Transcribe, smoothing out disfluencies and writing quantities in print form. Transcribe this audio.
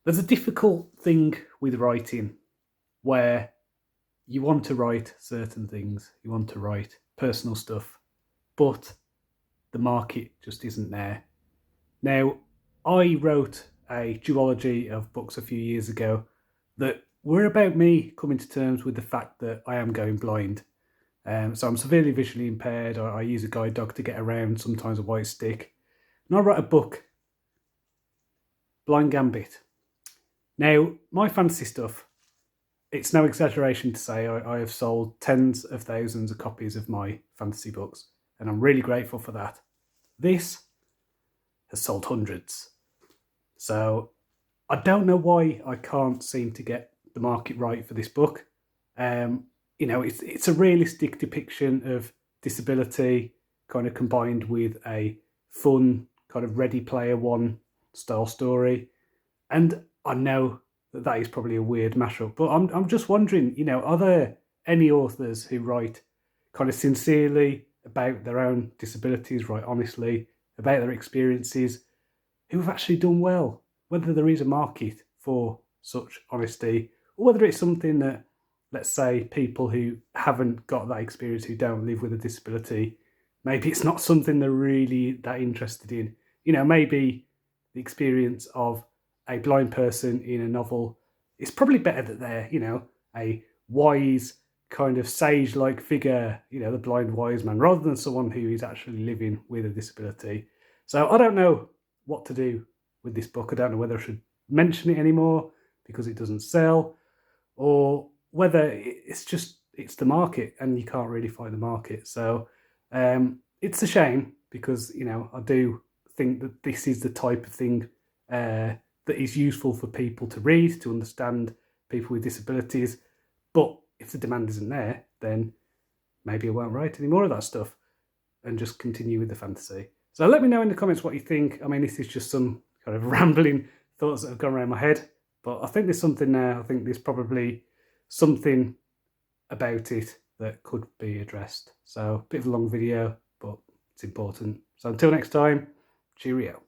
There's a difficult thing with writing where you want to write certain things, you want to write personal stuff, but the market just isn't there. Now, I wrote a duology of books a few years ago that were about me coming to terms with the fact that I am going blind. So I'm severely visually impaired. I use a guide dog to get around, sometimes a white stick. And I wrote a book, Blind Gambit. Now, my fantasy stuff, it's no exaggeration to say I have sold tens of thousands of copies of my fantasy books, and I'm really grateful for that. This has sold hundreds. So I don't know why I can't seem to get the market right for this book. It's a realistic depiction of disability, kind of combined with a fun kind of Ready Player One style story. And I know that is probably a weird mashup, but I'm just wondering, are there any authors who write kind of sincerely about their own disabilities, write honestly about their experiences, who have actually done well? Whether there is a market for such honesty, or whether it's something that, let's say, people who haven't got that experience, who don't live with a disability, maybe it's not something they're really that interested in. Maybe the experience of a blind person in a novel is probably better that they're, a wise kind of sage-like figure, the blind wise man, rather than someone who is actually living with a disability. So I don't know what to do with this book. I don't know whether I should mention it anymore because it doesn't sell, or whether it's the market and you can't really find the market. So it's a shame because I do think that this is the type of thing that is useful for people to read, to understand people with disabilities. But if the demand isn't there, then maybe I won't write any more of that stuff and just continue with the fantasy. So let me know in the comments what you think. I mean, this is just some kind of rambling thoughts that have gone around my head, but I think there's something there. I think there's probably something about it that could be addressed. So a bit of a long video, but it's important. So until next time, cheerio.